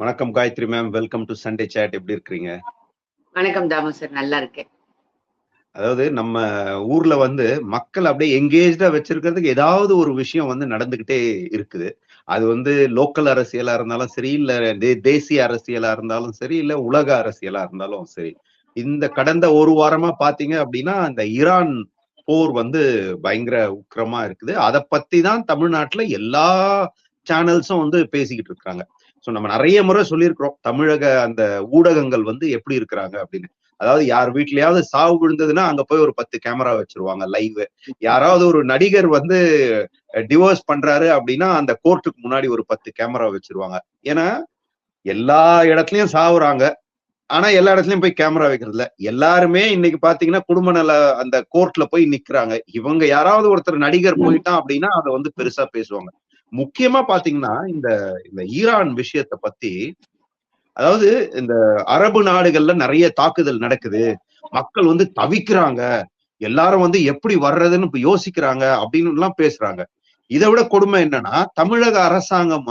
வணக்கம் Gayatri ma'am, welcome to Sunday chat. எப்படி இருக்கிறீங்க? வணக்கம் தாமு சார், நல்லா இருக்கேன். அதாவது நம்ம ஊர்ல மக்கள் அப்படியே எங்கேஜ்டா வச்சிருக்கிறதுக்கு ஏதாவது ஒரு விஷயம் நடந்துகிட்டே இருக்குது. அது லோக்கல் அரசியலா இருந்தாலும் சரி, இல்ல தேசிய அரசியலா இருந்தாலும் சரி, இல்ல உலக அரசியலா இருந்தாலும் சரி. இந்த கடந்த ஒரு வாரமா பாத்தீங்க அப்படின்னா, இந்த ஈரான் போர் பயங்கர உக்கிரமா இருக்குது. அதை பத்தி தான் தமிழ்நாட்டுல எல்லா சேனல்ஸும் பேசிக்கிட்டு இருக்காங்க. சோ நம்ம நிறைய முறை சொல்லியிருக்கிறோம், தமிழக அந்த ஊடகங்கள் எப்படி இருக்கிறாங்க அப்படின்னு. அதாவது யார் வீட்லயாவது சாவு விழுந்ததுன்னா அங்க போய் ஒரு 10 கேமரா வச்சிருவாங்க லைவ். யாராவது ஒரு நடிகர் டிவோர்ஸ் பண்றாரு அப்படின்னா அந்த கோர்ட்டுக்கு முன்னாடி ஒரு 10 கேமரா வச்சிருவாங்க. ஏன்னா எல்லா இடத்துலயும் சாவுறாங்க, ஆனா எல்லா இடத்துலயும் போய் கேமரா வைக்கிறது இல்ல. எல்லாருமே இன்னைக்கு பாத்தீங்கன்னா குடும்ப நல அந்த கோர்ட்ல போய் நிக்கிறாங்க. இவங்க யாராவது ஒருத்தர் நடிகர் போயிட்டான் அப்படின்னா அதை பெருசா பேசுவாங்க. முக்கியமா பாத்தீங்கன்னா இந்த இந்த ஈரான் விஷயத்தை பத்தி, அதாவது இந்த அரபு நாடுகள்ல நிறைய தாக்குதல் நடக்குது, மக்கள் தவிக்கிறாங்க, எல்லாரும் எப்படி வர்றதுன்னு இப்ப யோசிக்கிறாங்க அப்படின்னு எல்லாம் பேசுறாங்க. இதை விட கொடுமை என்னன்னா, தமிழக அரசாங்கம்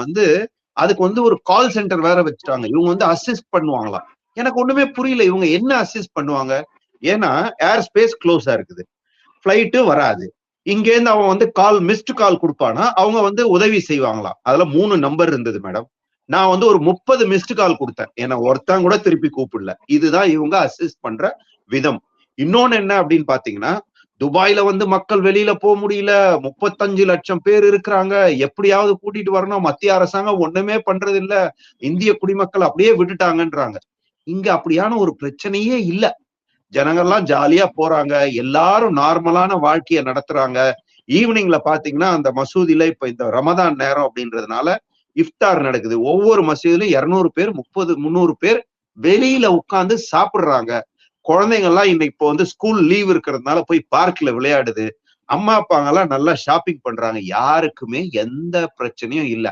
அதுக்கு ஒரு கால் சென்டர் வேற வச்சுட்டாங்க. இவங்க அசிஸ்ட் பண்ணுவாங்களாம். எனக்கு ஒண்ணுமே புரியல, இவங்க என்ன அசிஸ்ட் பண்ணுவாங்க? ஏன்னா ஏர் ஸ்பேஸ் க்ளோஸா இருக்குது, பிளைட்டு வராது. இங்க இருந்து அவன் கால் மிஸ்டு கால் கொடுப்பானா, அவங்க உதவி செய்வாங்களாம். அதுல 3 நம்பர் இருந்தது மேடம். நான் ஒரு 30 மிஸ்டு கால் கொடுத்தேன், ஏன்னா ஒருத்தன் கூட திருப்பி கூப்பிடல. இதுதான் இவங்க அசிஸ்ட் பண்ற விதம். இன்னொன்னு என்ன அப்படின்னு பாத்தீங்கன்னா, துபாயில மக்கள் வெளியில போக முடியல, 35 லட்சம் பேர் இருக்கிறாங்க, எப்படியாவது கூட்டிட்டு வரணும். மத்திய அரசாங்கம் ஒண்ணுமே பண்றது இல்ல, இந்திய குடிமக்கள் அப்படியே விட்டுட்டாங்கன்றாங்க. இங்க அப்படியான ஒரு பிரச்சனையே இல்ல. ஜனங்கள்லாம் ஜாலியா போறாங்க, எல்லாரும் நார்மலான வாழ்க்கைய நடத்துறாங்க. ஈவினிங்ல பாத்தீங்கன்னா அந்த மசூதியில இப்ப இந்த ரமதான் நேரம் அப்படின்றதுனால இஃப்தார் நடக்குது. ஒவ்வொரு மசூதியிலும் 200 பேர் 30 300 பேர் வெளியில உட்கார்ந்து சாப்பிடுறாங்க. குழந்தைங்க எல்லாம் இன்னைக்கு இப்போ ஸ்கூல் லீவ் இருக்கிறதுனால போய் பார்க்ல விளையாடுது. அம்மா அப்பாங்க எல்லாம் நல்லா ஷாப்பிங் பண்றாங்க. யாருக்குமே எந்த பிரச்சனையும் இல்ல.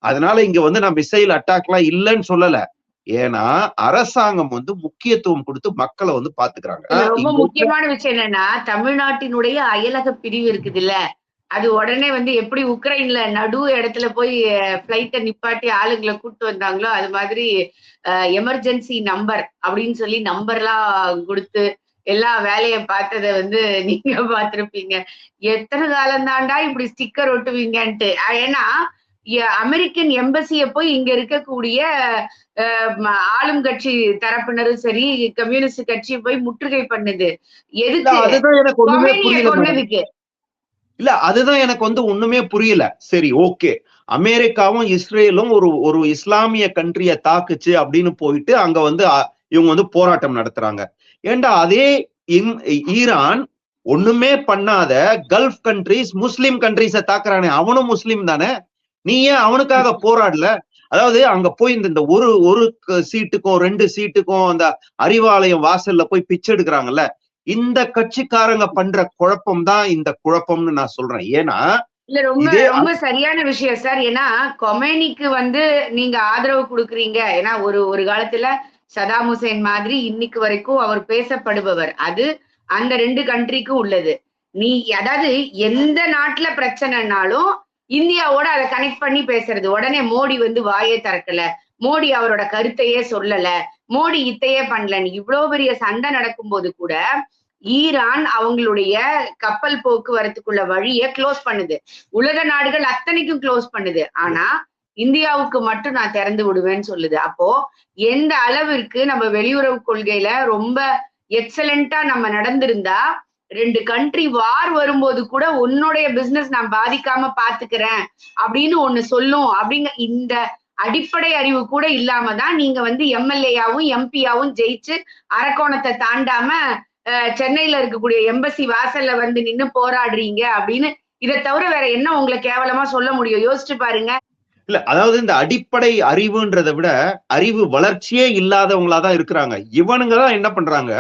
அதனால இங்க நான் மிசைல் அட்டாக் எல்லாம் இல்லைன்னு சொல்லல. ஏன்னா அரசாங்கம் முக்கியத்துவம் கொடுத்து மக்களை பாத்துக்கிறாங்க. ரொம்ப முக்கியமான விஷயம் என்னன்னா, தமிழ்நாட்டினுடைய அயலக பிரிவு இருக்குது இல்ல, அது உடனே எப்படி உக்ரைன்ல நடு இடத்துல போய் பிளைட்டை நிப்பாட்டி ஆளுங்களை கூட்டு வந்தாங்களோ, அது மாதிரி எமர்ஜென்சி நம்பர் அப்படின்னு சொல்லி நம்பர்லாம் கொடுத்து எல்லா வேலையை பார்த்ததை நீங்க பார்த்திருப்பீங்க. எத்தனை காலம் தாண்டா இப்படி ஸ்டிக்கர் ஒட்டுவீங்கன்ட்டு. ஏன்னா அமெரிக்கன் எம்பசிய போய் இங்க இருக்கக்கூடிய ஆளும் கட்சி தரப்பினரும் சரி, கம்யூனிஸ்ட் கட்சி போய் முற்றுகை பண்ணுது. எதுக்கு? கொன்னதுக்கு. இல்ல, அதுதான் எனக்கு ஒண்ணுமே புரியல. சரி, ஓகே, அமெரிக்காவும் இஸ்ரேலும் ஒரு இஸ்லாமிய கண்ட்ரிய தாக்குச்சு அப்படின்னு போயிட்டு அங்க இவங்க போராட்டம் நடத்துறாங்க. ஏண்டா அதே ஈரான் ஒண்ணுமே பண்ணாத கல்ஃப் கண்ட்ரிஸ், முஸ்லிம் கண்ட்ரிஸ தாக்குறானே, அவனும் முஸ்லிம் தானே? நீ ஏன் அவனுக்காக போராடல? அதாவது அங்க போய் இந்த ஒரு சீட்டுக்கும் 2 சீட்டுக்கும் அந்த அறிவாலயம் வாசல்ல போய் பிச்சை எடுக்கிறாங்கல்ல, இந்த கட்சிக்காரங்க பண்ற குழப்பம் தான் இந்த குழப்பம்னு நான் சொல்றேன். ஏன்னா இல்ல, ரொம்ப சரியான விஷயம் சார். ஏன்னா கொமேனிக்கு நீங்க ஆதரவு கொடுக்குறீங்க. ஏன்னா ஒரு காலத்துல சதாம் ஹுசேன் மாதிரி இன்னைக்கு வரைக்கும் அவர் பேசப்படுபவர். அது அந்த 2 கண்ட்ரிக்கும் உள்ளது. அதாவது எந்த நாட்டுல பிரச்சனைனாலும் இந்தியாவோட அதை கனெக்ட் பண்ணி பேசுறது. உடனே மோடி வாயே திறக்கல, மோடி அவரோட கருத்தையே சொல்லல, மோடி இத்தையே பண்ணலன்னு இவ்வளவு பெரிய சண்டை நடக்கும் போது கூட ஈரான் அவங்களுடைய கப்பல் போக்குவரத்துக்குள்ள வழியை க்ளோஸ் பண்ணுது. உலக நாடுகள் அத்தனைக்கும் க்ளோஸ் பண்ணுது. ஆனா இந்தியாவுக்கு மட்டும் நான் திறந்து விடுவேன்னு சொல்லுது. அப்போ எந்த அளவிற்கு நம்ம வெளியுறவு கொள்கையில ரொம்ப எக்ஸலண்டா நம்ம நடந்திருந்தா, 2 கண்ட்ரி வார் வரும்போது கூட உன்னுடைய பிசினஸ் நான் பாதிக்காம பாத்துக்கிறேன் அப்படின்னு ஒண்ணு சொல்லும். அப்படிங்க இந்த அடிப்படை அறிவு கூட இல்லாம தான் நீங்க எம்எல்ஏயாவும் எம்பியாவும் ஜெயிச்சு அரக்கோணத்தை தாண்டாம சென்னையில இருக்கக்கூடிய எம்பசி வாசல்ல நின்னு போராடுறீங்க அப்படின்னு. இதை தவிர வேற என்ன உங்களை கேவலமா சொல்ல முடியும்? யோசிச்சு பாருங்க. இல்ல, அதாவது இந்த அடிப்படை அறிவுன்றதை விட அறிவு வளர்ச்சியே இல்லாதவங்களாதான் இருக்கிறாங்க. இவனுங்கதான் என்ன பண்றாங்க,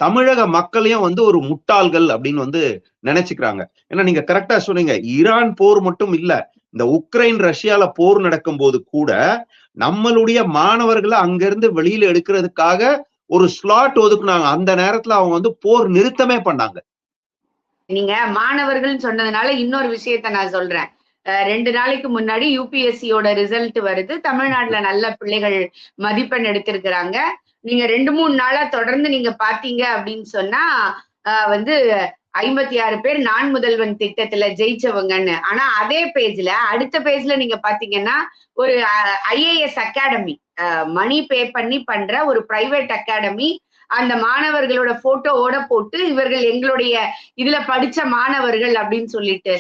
தமிழக மக்களையும் ஒரு முட்டாள்கள் அப்படின்னு நினைச்சுக்கிறாங்க. ஏன்னா நீங்க கரெக்டா சொன்னீங்க, ஈரான் போர் மட்டும் இல்ல, இந்த உக்ரைன் ரஷ்யால போர் நடக்கும் போது கூட நம்மளுடைய மாணவர்களை அங்கிருந்து வெளியில எடுக்கிறதுக்காக ஒரு ஸ்லாட் ஒதுக்குனாங்க. அந்த நேரத்துல அவங்க போர் நிறுத்தமே பண்ணாங்க. நீங்க மாணவர்கள் சொன்னதுனால இன்னொரு விஷயத்த நான் சொல்றேன். 2 நாளைக்கு முன்னாடி யூபிஎஸ்சியோட ரிசல்ட் வருது. தமிழ்நாட்டுல நல்ல பிள்ளைகள் மதிப்பெண் எடுத்திருக்கிறாங்க. நீங்க 2-3 நாளா தொடர்ந்து நீங்க பாத்தீங்க அப்படின்னு சொன்னா வந்து 56 பேர் நான் முதல்வன் திட்டத்துல ஜெயிச்சவங்கன்னு. ஆனா அதே பேஜ்ல அடுத்த பேஜ்ல நீங்க பாத்தீங்கன்னா ஒரு ஐஏஎஸ் அகாடமி மணி பே பண்ணி பண்ற ஒரு பிரைவேட் அகாடமி அந்த மாணவர்களோட போட்டோவோட போட்டு இவர்கள் எங்களுடைய இதுல படிச்ச மாணவர்கள் அப்படின்னு சொல்லிட்டு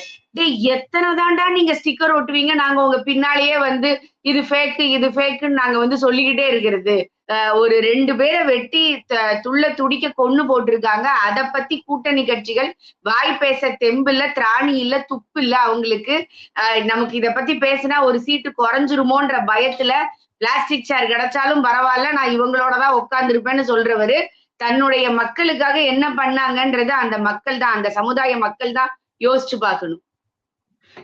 எத்தனை தாண்டா நீங்க ஸ்டிக்கர் ஒட்டுவீங்க, நாங்க உங்க பின்னாலேயே வந்து இது ஃபேக்கு இது ஃபேக்குன்னு நாங்க வந்து சொல்லிக்கிட்டே இருக்கிறது. ஒரு 2 பேரை வெட்டி துள்ள துடிக்க கொன்னு போட்டிருக்காங்க. அதை பத்தி கூட்டணி கட்சிகள் வாய் பேச தெம்பு இல்ல, திராணி இல்ல, துப்பு இல்ல அவங்களுக்கு. நமக்கு இத பத்தி பேசினா ஒரு சீட்டு குறைஞ்சிருமோன்ற பயத்துல பிளாஸ்டிக் சேர் கிடைச்சாலும் பரவாயில்ல, நான் இவங்களோடதான் உட்கார்ந்துருப்பேன்னு சொல்றவரு தன்னுடைய மக்களுக்காக என்ன பண்ணாங்கன்றது அந்த மக்கள் தான், அந்த சமுதாய மக்கள் தான் யோசிச்சு பார்க்கணும்.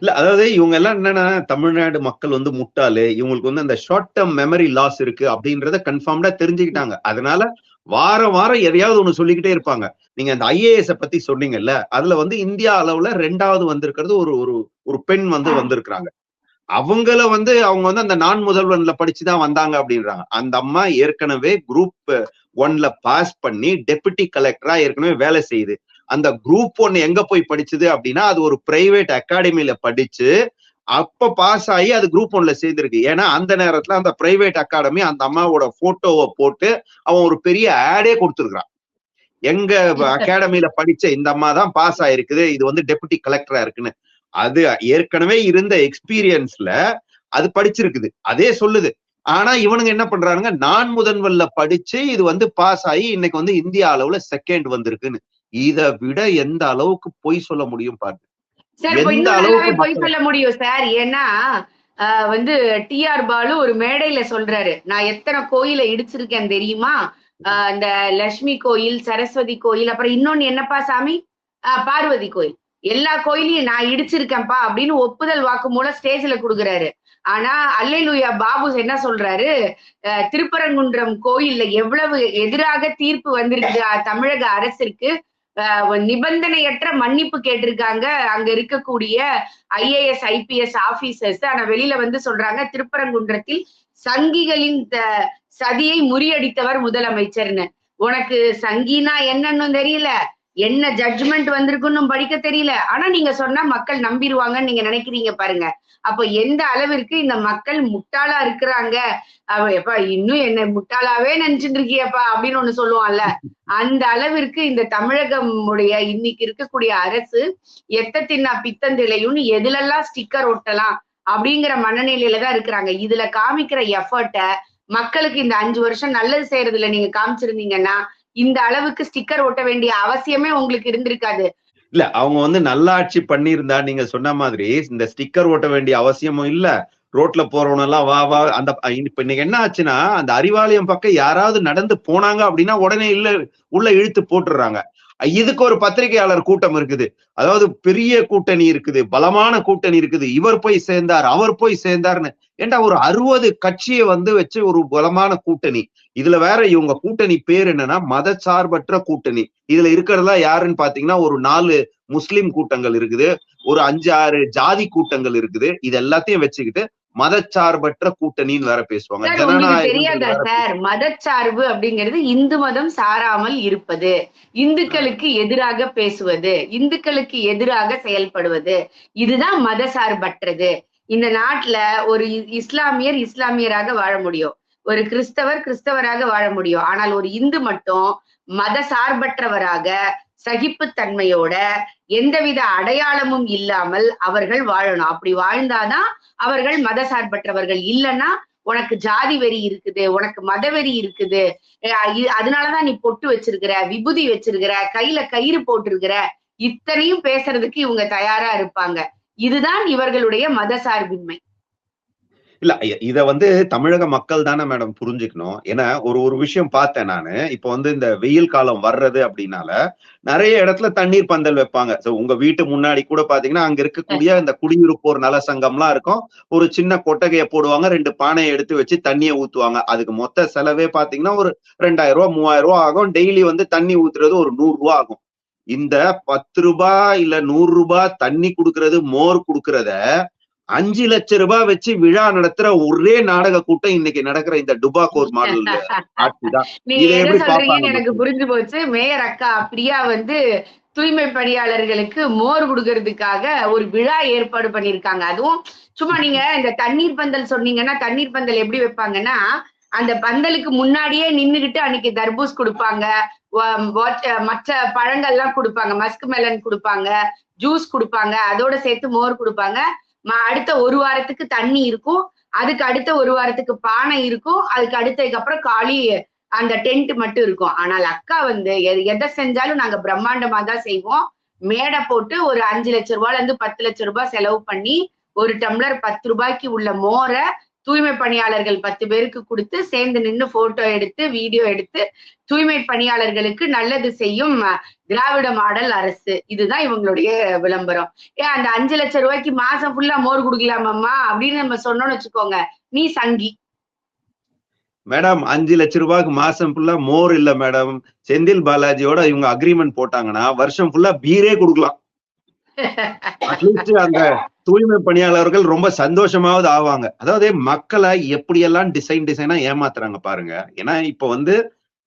இல்ல அதாவது இவங்க எல்லாம் என்னன்னா தமிழ்நாடு மக்கள் வந்து முட்டாளு, இவங்களுக்கு வந்து அந்த ஷார்ட் டேர்ம் மெமரி லாஸ் இருக்கு அப்படின்றத கன்ஃபார்ம்டா தெரிஞ்சுக்கிட்டாங்க. அதனால வாரம் வாரம் எதையாவது ஒண்ணு சொல்லிக்கிட்டே இருப்பாங்க. நீங்க அந்த ஐஏஎஸ் பத்தி சொன்னீங்கல்ல, அதுல வந்து இந்தியா அளவுல 2வது வந்திருக்கிறது ஒரு ஒரு ஒரு பெண் வந்து வந்திருக்கிறாங்க. அவங்கள வந்து அவங்க வந்து அந்த நான் முதல்வன்ல படிச்சுதான் வந்தாங்க அப்படின்றாங்க. அந்த அம்மா ஏற்கனவே குரூப் 1ல பாஸ் பண்ணி டெபுட்டி கலெக்டரா ஏற்கனவே வேலை செய்யுது. அந்த குரூப் 1 எங்க போய் படிச்சது அப்படின்னா அது ஒரு பிரைவேட் அகாடமில படிச்சு அப்ப பாஸ் ஆகி அது குரூப் 1ல சேர்ந்திருக்கு. ஏன்னா அந்த நேரத்துல அந்த பிரைவேட் அகாடமி அந்த அம்மாவோட போட்டோவை போட்டு அவன் ஒரு பெரிய ஆடே கொடுத்துருக்கான். எங்க அகாடமில படிச்ச இந்த அம்மா தான் பாஸ் ஆயிருக்குது, இது வந்து டெபுட்டி கலெக்டரா இருக்குன்னு. அது ஏற்கனவே இருந்த எக்ஸ்பீரியன்ஸ்ல அது படிச்சிருக்குது, அதே சொல்லுது. ஆனா இவனுங்க என்ன பண்றானுங்க, நான் முதல்வன்ல படிச்சு இது வந்து பாஸ் ஆகி இன்னைக்கு வந்து இந்தியா அளவுல செகண்ட் வந்திருக்குன்னு. இதை விட எந்த அளவுக்கு பொய் சொல்ல முடியும் பாருங்க. எந்த அளவுக்கு பொய் சொல்ல முடியும் சார்? ஏன்னா வந்து டிஆர் பாலு ஒரு மேடையில சொல்றாரு, நான் எத்தனை கோயிலை இடிச்சிருக்கேன் தெரியுமா, இந்த லட்சுமி கோயில், சரஸ்வதி கோயில், அப்புறம் இன்னொன்னு என்னப்பா சாமி, பார்வதி கோயில், எல்லா கோயிலையும் நான் இடிச்சிருக்கேன்ப்பா அப்படின்னு ஒப்புதல் வாக்கு மூலம் ஸ்டேஜ்ல கொடுக்குறாரு. ஆனா அல்லேலூயா பாபு என்ன சொல்றாரு, திருப்பரங்குன்றம் கோயில்ல எவ்வளவு எதிராக தீர்ப்பு வந்திருக்கு தமிழக அரசிற்கு, நிபந்தனையற்ற மன்னிப்பு கேட்டிருக்காங்க அங்க இருக்கக்கூடிய ஐஏஎஸ் ஐபிஎஸ் ஆபீசர்ஸ். ஆனா வெளியில வந்து சொல்றாங்க திருப்பரங்குன்றத்தில் சங்கிகளின் சதியை முறியடித்தவர் முதலமைச்சர்னு. உனக்கு சங்கினா என்னன்னு தெரியல, என்ன ஜட்ஜ்மெண்ட் வந்திருக்குன்னு படிக்க தெரியல, ஆனா நீங்க சொன்னா மக்கள் நம்பிடுவாங்கன்னு நீங்க நினைக்கிறீங்க பாருங்க. அப்ப எந்த அளவிற்கு இந்த மக்கள் முட்டாளா இருக்கிறாங்க. எப்பா இன்னும் என்ன முட்டாளாவே நினைச்சுட்டு இருக்கியப்பா அப்படின்னு ஒண்ணு சொல்லுவான்ல, அந்த அளவிற்கு இந்த தமிழகம் உடைய இன்னைக்கு இருக்கக்கூடிய அரசு எத்த தின்னா பித்தந்திலையும் எதுலெல்லாம் ஸ்டிக்கர் ஒட்டலாம் அப்படிங்கிற மனநிலையில தான் இருக்கிறாங்க. இதுல காமிக்கிற எஃபர்ட்டை மக்களுக்கு இந்த 5 வருஷம் நல்லது செய்யறதுல நீங்க காமிச்சிருந்தீங்கன்னா இந்த அளவுக்கு ஸ்டிக்கர் ஒட்ட வேண்டிய அவசியமே உங்களுக்கு இருந்திருக்காது. இல்ல அவங்க வந்து நல்லாட்சி பண்ணியிருந்தா நீங்க சொன்ன மாதிரி இந்த ஸ்டிக்கர் ஓட்ட வேண்டிய அவசியமும் இல்ல, ரோட்ல போறவன எல்லாம் வா வா அந்த இப்ப இன்னைக்கு என்ன ஆச்சுன்னா அந்த அறிவாலயம் பக்கம் யாராவது நடந்து போனாங்க அப்படின்னா உடனே இல்ல உள்ள இழுத்து போட்டுடுறாங்க. இதுக்கு ஒரு பத்திரிகையாளர் கூட்டம் இருக்குது, அதாவது பெரிய கூட்டணி இருக்குது, பலமான கூட்டணி இருக்குது, இவர் போய் சேர்ந்தார் அவர் போய் சேர்ந்தார்னு. ஏண்டா ஒரு 60 கட்சியை வந்து வச்சு ஒரு பலமான கூட்டணி. இதுல வேற இவங்க கூட்டணி பேர் என்னன்னா மதச்சார்பற்ற கூட்டணி. இதுல இருக்கிறதா யாருன்னு பாத்தீங்கன்னா ஒரு 4 முஸ்லிம் கூட்டங்கள் இருக்குது, ஒரு 5-6 ஜாதி கூட்டங்கள் இருக்குது. இது எல்லாத்தையும் வச்சுக்கிட்டு மதச்சார்பற்ற கூட்டணின்னு வேற பேசுவாங்க. தெரியாதா சார், மதச்சார்பு அப்படிங்கிறது இந்து மதம் சாராமல் இருப்பது, இந்துக்களுக்கு எதிராக பேசுவது, இந்துக்களுக்கு எதிராக செயல்படுவது, இதுதான் மதசார்பற்றது. இந்த நாட்டுல ஒரு இஸ்லாமியர் இஸ்லாமியராக வாழ முடியும், ஒரு கிறிஸ்தவர் கிறிஸ்தவராக வாழ முடியும். ஆனால் ஒரு இந்து மட்டும் மத சார்பற்றவராக சகிப்புத்தன்மையோட எந்தவித அடையாளமும் இல்லாமல் அவர்கள் வாழணும். அப்படி வாழ்ந்தாதான் அவர்கள் மத சார்பற்றவர்கள். இல்லைன்னா உனக்கு ஜாதி வெறி இருக்குது, உனக்கு மதவெறி இருக்குது, அதனாலதான் நீ பொட்டு வச்சிருக்கிற, விபூதி வச்சிருக்கிற, கையில கயிறு போட்டிருக்கிற, இத்தனையும் பேசுறதுக்கு இவங்க தயாரா இருப்பாங்க. இதுதான் இவர்களுடைய மத சார்பின்மை. இல்ல இத வந்து தமிழக மக்கள் தானே மேடம் புரிஞ்சுக்கணும். ஏன்னா ஒரு விஷயம் பார்த்தேன் நானு. இப்ப வந்து இந்த வெயில் காலம் வர்றது அப்படின்னால நிறைய இடத்துல தண்ணீர் பந்தல் வைப்பாங்க. உங்க வீட்டு முன்னாடி கூட பாத்தீங்கன்னா அங்க இருக்கக்கூடிய இந்த குடியிருப்போர் நல சங்கம்லாம் இருக்கும். ஒரு சின்ன கொட்டகையை போடுவாங்க, 2 பானையை எடுத்து வச்சு தண்ணியை ஊத்துவாங்க. அதுக்கு மொத்த செலவே பாத்தீங்கன்னா ஒரு 2000 ரூபாய் 3000 ரூபாய் ஆகும். டெய்லி வந்து தண்ணி ஊத்துறது ஒரு 100 ரூபாய் ஆகும். இந்த 10 ரூபாய் இல்ல 100 ரூபாய் தண்ணி குடுக்கறது, மோர் குடுக்கறத 5 லட்சம் ரூபாய் வச்சு விழா நடத்துற ஒரே நாடக கூட்டம் இன்னைக்கு நடக்கிற இந்த டுபாகோர் மாடல் ஆட்சி தான். நீங்க இதை எதை எப்படி சொல்றீங்கன்னு பார்ப்பாங்க எனக்கு மக்கள்? புரிஞ்சு போச்சு. மேயர் அக்கா பிரியா வந்து தூய்மை பணியாளர்களுக்கு மோர் குடுக்கறதுக்காக ஒரு விழா ஏற்பாடு பண்ணிருக்காங்க. அதுவும் சும்மா நீங்க இந்த தண்ணீர் பந்தல் சொன்னீங்கன்னா, தண்ணீர் பந்தல் எப்படி வைப்பாங்கன்னா, அந்த பந்தலுக்கு முன்னாடியே நின்னுகிட்டு அன்னைக்கு தர்பூஸ் குடுப்பாங்க. மற்ற பழங்கள்லாம் குடுப்பாங்க. மஸ்க் மெலன் குடுப்பாங்க, ஜூஸ் குடுப்பாங்க. அதோட சேர்த்து மோர் குடுப்பாங்க. அடுத்த ஒரு வாரத்துக்கு தண்ணி இருக்கும். அதுக்கு அடுத்த ஒரு வாரத்துக்கு பானை இருக்கும். அதுக்கு அடுத்ததுக்கு அப்புறம் காலி அந்த டென்ட் மட்டும் இருக்கும். ஆனால் அக்கா வந்து எதை செஞ்சாலும் நாங்க பிரம்மாண்டமா தான் செய்வோம். மேடை போட்டு ஒரு 5 லட்சம் ரூபாயில இருந்து 10 லட்சம் ரூபாய் செலவு பண்ணி ஒரு டம்ளர் 10 ரூபாய்க்கு உள்ள மோர தூய்மை பணியாளர்கள் 10 பேருக்கு கொடுத்து சேர்ந்து நின்று போட்டோ எடுத்து வீடியோ எடுத்து தூய்மை பணியாளர்களுக்கு நல்லது செய்யும் திராவிட மாடல் அரசு. இதுதான் இவங்களுடைய விளம்பரம். ஏன் அந்த 5 லட்சம் ரூபாய்க்கு மாசம் ஃபுல்லா மோர் குடுக்கலாமாம்மா அப்படின்னு நம்ம சொன்னோம்னு வச்சுக்கோங்க, நீ சங்கி. மேடம் 5 லட்சம் ரூபாய்க்கு மாசம் ஃபுல்லா மோர் இல்ல மேடம். செந்தில் பாலாஜியோட இவங்க அக்ரிமெண்ட் போட்டாங்கன்னா வருஷம் ஃபுல்லா பீரே கொடுக்கலாம். அட்லீஸ்ட் அந்த தூய்மை பணியாளர்கள் ரொம்ப சந்தோஷமாவது ஆவாங்க. அதாவது மக்களை எப்படியெல்லாம் டிசைனா ஏமாத்துறாங்க பாருங்க. ஏன்னா இப்ப வந்து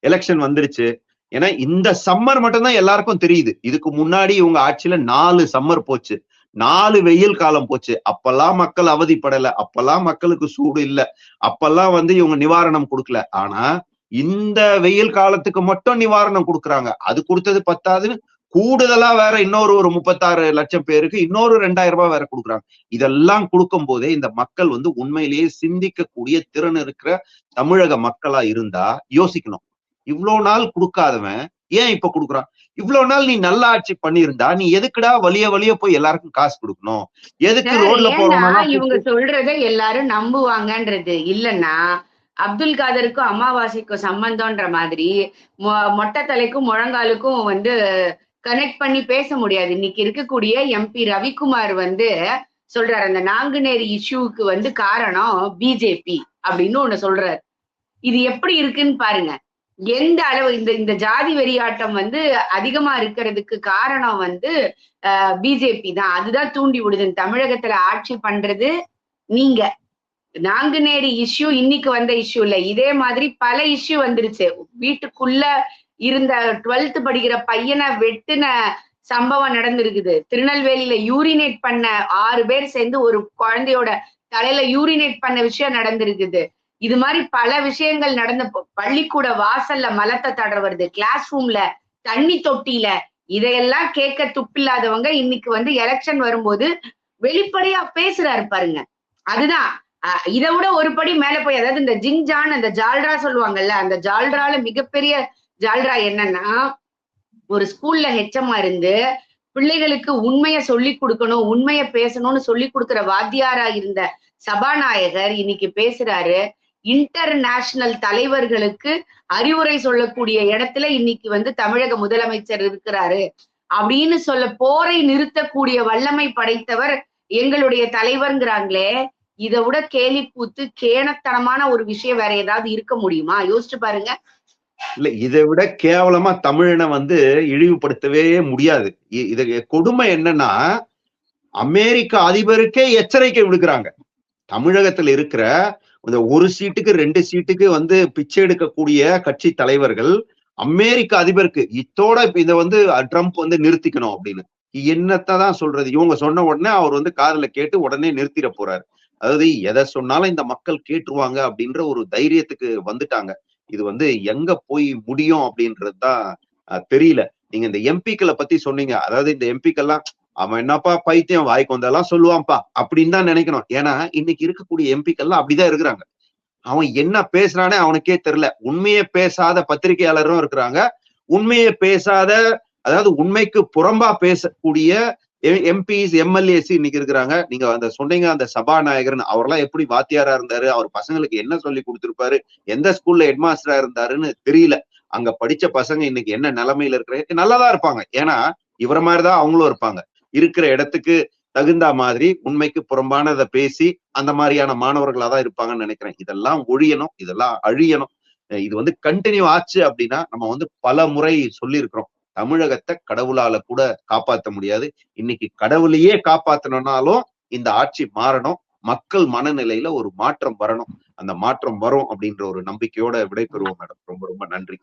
எலெக்ஷன் வந்துருச்சு. ஏன்னா இந்த சம்மர் மட்டும்தான் எல்லாருக்கும் தெரியுது. இதுக்கு முன்னாடி இவங்க ஆட்சியில 4 சம்மர் போச்சு, 4 வெயில் காலம் போச்சு. அப்பெல்லாம் மக்கள் அவதிப்படல, அப்பெல்லாம் மக்களுக்கு சூடு இல்ல, அப்பெல்லாம் வந்து இவங்க நிவாரணம் கொடுக்கல. ஆனா இந்த வெயில் காலத்துக்கு மட்டும் நிவாரணம் கொடுக்குறாங்க. அது கொடுத்தது பத்தாதுன்னு கூடுதலா வேற இன்னொரு 36 லட்சம் பேருக்கு இன்னொரு 2000 ரூபாய் வேற கொடுக்குறாங்க. இதெல்லாம் கொடுக்கும் போதே இந்த மக்கள் வந்து உண்மையிலேயே சிந்திக்கக்கூடிய திறன் இருக்கிற தமிழக மக்களா இருந்தா யோசிக்கணும். இவ்வளவு நாள் கொடுக்காதவன் ஏன் இப்ப கொடுக்குறான்? இவ்வளவு நாள் நீ நல்ல ஆட்சி பண்ணியிருந்தா நீ எதுக்குடா வலிய போய் எல்லாருக்கும் காசு கொடுக்கணும்? எதுக்கு ரோட்ல போறவங்க இவங்க சொல்றதை எல்லாரும் நம்புவாங்கன்றது இல்லைன்னா அப்துல் காதருக்கும் அமாவாசைக்கும் சம்பந்தம்ன்ற மாதிரி மொட்டை தலைக்கும் முழங்காலுக்கும் வந்து கனெக்ட் பண்ணி பேச முடியாது. இன்னைக்கு இருக்கக்கூடிய எம்பி ரவிக்குமார் வந்து சொல்றாரு, அந்த நாங்குநேரி இஷ்யூக்கு வந்து காரணம் பிஜேபி அப்படின்னு ஒண்ணு சொல்றாரு. இது எப்படி இருக்குன்னு பாருங்க. எந்த அளவு இந்த ஜாதி வெறியாட்டம் வந்து அதிகமா இருக்கிறதுக்கு காரணம் வந்து பிஜேபி தான். அதுதான் தூண்டி விடுது தமிழகத்துல ஆட்சி பண்றது. நீங்க நாங்குநேரி இஷ்யூ இன்னைக்கு வந்த இஷ்யூ இல்ல, இதே மாதிரி பல இஷ்யூ வந்துருச்சு. வீட்டுக்குள்ள இருந்த 12th படிக்கிற பையனை வெட்டுன சம்பவம் நடந்திருக்குது. திருநெல்வேலியில யூரினேட் பண்ண 6 பேர் சேர்ந்து ஒரு குழந்தையோட தலையில யூரினேட் பண்ண விஷயம் நடந்திருக்குது. இது மாதிரி பல விஷயங்கள் நடந்த பள்ளிக்கூட வாசல்ல மலத்தை தடவுறது, கிளாஸ் ரூம்ல தண்ணி தொட்டியில, இதையெல்லாம் கேட்க துப்பில்லாதவங்க இன்னைக்கு வந்து எலெக்ஷன் வரும்போது வெளிப்படையா பேசுறாரு பாருங்க. அதுதான் இதை விட ஒரு படி மேல போய், அதாவது இந்த ஜிங்ஜான் அந்த ஜால்ரா சொல்லுவாங்கல்ல, அந்த ஜால்ரால மிகப்பெரிய ஜால்ரா என்னன்னா, ஒரு ஸ்கூல்ல ஹெச்எம்மா இருந்து பிள்ளைகளுக்கு உண்மையை சொல்லி கொடுக்கணும், உண்மையை பேசணும்னு சொல்லி கொடுக்கிற வாத்தியாரா இருந்த சபாநாயகர் இன்னைக்கு பேசுறாரு. இன்டர்நேஷனல் தலைவர்களுக்கு அறிவுரை சொல்லக்கூடிய இடத்துல இன்னைக்கு வந்து தமிழக முதலமைச்சர் இருக்கிறாரு அப்படின்னு சொல்ல, போரை நிறுத்தக்கூடிய வல்லமை படைத்தவர் எங்களுடைய தலைவர்ங்கிறாங்களே. இதை விட கேலி கூத்து கேணத்தனமான ஒரு விஷயம் வேற ஏதாவது இருக்க முடியுமா? யோசிச்சு பாருங்க. இல்ல, இதை விட கேவலமா தமிழனை வந்து இழிவுபடுத்தவே முடியாது. இது கொடுமை என்னன்னா, அமெரிக்க அதிபருக்கே எச்சரிக்கை விடுக்கிறாங்க. தமிழகத்துல இருக்கிற இந்த 1 சீட்டுக்கு 2 சீட்டுக்கு வந்து பிச்சை எடுக்கக்கூடிய கட்சி தலைவர்கள் அமெரிக்க அதிபருக்கு இத்தோட இதை வந்து ட்ரம்ப் வந்து நிறுத்திக்கணும் அப்படின்னு என்னத்தான் சொல்றது? இவங்க சொன்ன உடனே அவர் வந்து காதுல கேட்டு உடனே நிறுத்திட போறாரு. அதாவது எதை சொன்னாலும் இந்த மக்கள் கேட்டுருவாங்க அப்படின்ற ஒரு தைரியத்துக்கு வந்துட்டாங்க. இது வந்து எங்க போய் முடியும் அப்படின்றதுதான் தெரியல. நீங்க இந்த எம்பிக்களை பத்தி சொன்னீங்க. அதாவது இந்த எம்பிக்கெல்லாம் அவன் என்னப்பா பைத்தியம் வாய்க்கு வந்தெல்லாம் சொல்லுவான்ப்பா அப்படின்னு தான் நினைக்கணும். ஏன்னா இன்னைக்கு இருக்கக்கூடிய எம்பிக்கெல்லாம் அப்படிதான் இருக்கிறாங்க. அவன் என்ன பேசுறானே அவனுக்கே தெரியல. உண்மையை பேசாத பத்திரிகையாளரும் இருக்கிறாங்க, உண்மையை பேசாத, அதாவது உண்மைக்கு புறம்பா பேசக்கூடிய எம்பிஸ் எம்எல்ஏஸ் இன்னைக்கு இருக்கிறாங்க. நீங்க அந்த சொன்னீங்க அந்த சபாநாயகர்னு, அவரெல்லாம் எப்படி வாத்தியாரா இருந்தாரு, அவர் பசங்களுக்கு என்ன சொல்லி கொடுத்திருப்பாரு, எந்த ஸ்கூல்ல ஹெட்மாஸ்டரா இருந்தாருன்னு தெரியல. அங்க படிச்ச பசங்க இன்னைக்கு என்ன நிலைமையில இருக்கிற நல்லாதான் இருப்பாங்க. ஏன்னா இவர மாதிரிதான் அவங்களும் இருப்பாங்க. இருக்கிற இடத்துக்கு தகுந்த மாதிரி உண்மைக்கு புறம்பானதை பேசி அந்த மாதிரியான மாணவர்களா தான் இருப்பாங்கன்னு நினைக்கிறேன். இதெல்லாம் ஒழியணும், இதெல்லாம் அழியணும். இது வந்து கண்டினியூ ஆச்சு அப்படின்னா நம்ம வந்து பல முறை சொல்லி இருக்கிறோம், தமிழகத்தை கடவுளால கூட காப்பாற்ற முடியாது. இன்னைக்கு கடவுளையே காப்பாத்தணும்னாலும் இந்த ஆட்சி மாறணும், மக்கள் மனநிலையில ஒரு மாற்றம் வரணும். அந்த மாற்றம் வரும் அப்படின்ற ஒரு நம்பிக்கையோட விடைபெறுவோம் மேடம். ரொம்ப ரொம்ப நன்றி.